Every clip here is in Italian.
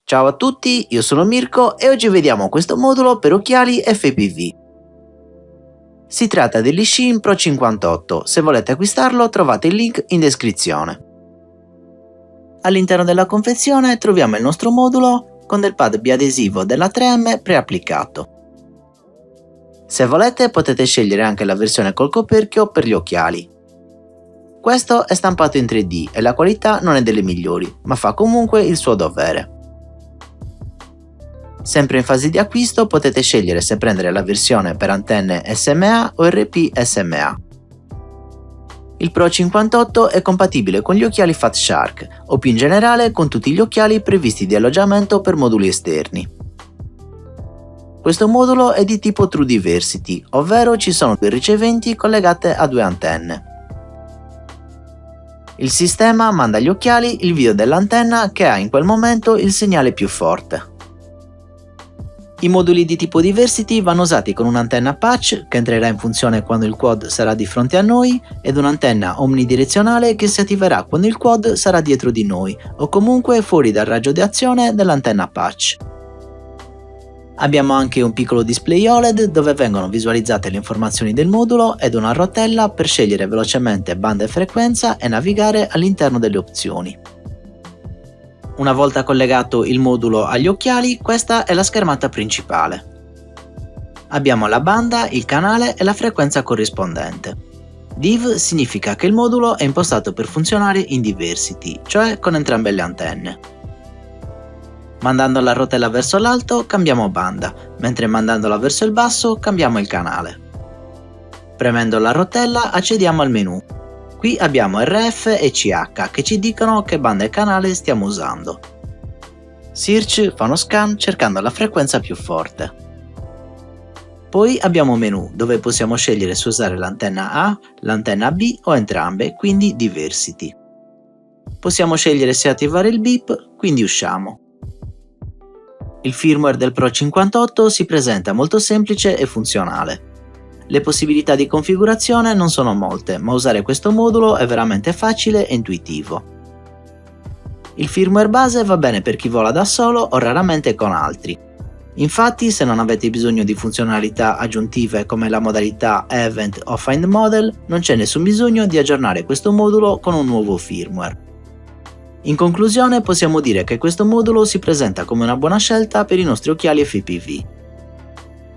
Ciao a tutti, io sono Mirko e oggi vediamo questo modulo per occhiali FPV. Si tratta dell'Ishin Pro 58, se volete acquistarlo trovate il link in descrizione. All'interno della confezione troviamo il nostro modulo con del pad biadesivo della 3M preapplicato. Se volete potete scegliere anche la versione col coperchio per gli occhiali. Questo è stampato in 3D e la qualità non è delle migliori, ma fa comunque il suo dovere. Sempre in fase di acquisto potete scegliere se prendere la versione per antenne SMA o RP-SMA. Il Pro 58 è compatibile con gli occhiali Fat Shark o più in generale con tutti gli occhiali previsti di alloggiamento per moduli esterni. Questo modulo è di tipo True Diversity, ovvero ci sono due riceventi collegate a due antenne. Il sistema manda agli occhiali il video dell'antenna che ha in quel momento il segnale più forte. I moduli di tipo Diversity vanno usati con un'antenna patch che entrerà in funzione quando il quad sarà di fronte a noi ed un'antenna omnidirezionale che si attiverà quando il quad sarà dietro di noi o comunque fuori dal raggio di azione dell'antenna patch. Abbiamo anche un piccolo display OLED dove vengono visualizzate le informazioni del modulo ed una rotella per scegliere velocemente banda e frequenza e navigare all'interno delle opzioni. Una volta collegato il modulo agli occhiali, questa è la schermata principale. Abbiamo la banda, il canale e la frequenza corrispondente. Div significa che il modulo è impostato per funzionare in Diversity, cioè con entrambe le antenne. Mandando la rotella verso l'alto cambiamo banda, mentre mandandola verso il basso cambiamo il canale. Premendo la rotella accediamo al menu. Qui abbiamo RF e CH che ci dicono che banda e canale stiamo usando. Search fa uno scan cercando la frequenza più forte. Poi abbiamo menu dove possiamo scegliere se usare l'antenna A, l'antenna B o entrambe, quindi Diversity. Possiamo scegliere se attivare il beep, quindi usciamo. Il firmware del Pro 58 si presenta molto semplice e funzionale. Le possibilità di configurazione non sono molte, ma usare questo modulo è veramente facile e intuitivo. Il firmware base va bene per chi vola da solo o raramente con altri. Infatti, se non avete bisogno di funzionalità aggiuntive come la modalità Event o Find Model, non c'è nessun bisogno di aggiornare questo modulo con un nuovo firmware. In conclusione, possiamo dire che questo modulo si presenta come una buona scelta per i nostri occhiali FPV.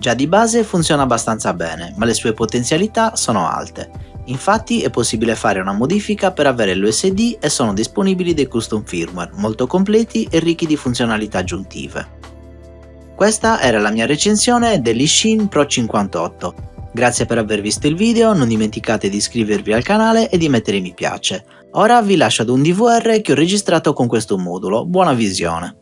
Già di base funziona abbastanza bene, ma le sue potenzialità sono alte. Infatti è possibile fare una modifica per avere l'USD e sono disponibili dei custom firmware molto completi e ricchi di funzionalità aggiuntive. Questa era la mia recensione dell'Ishin Pro 58. Grazie per aver visto il video, non dimenticate di iscrivervi al canale e di mettere mi piace. Ora vi lascio ad un DVR che ho registrato con questo modulo, buona visione!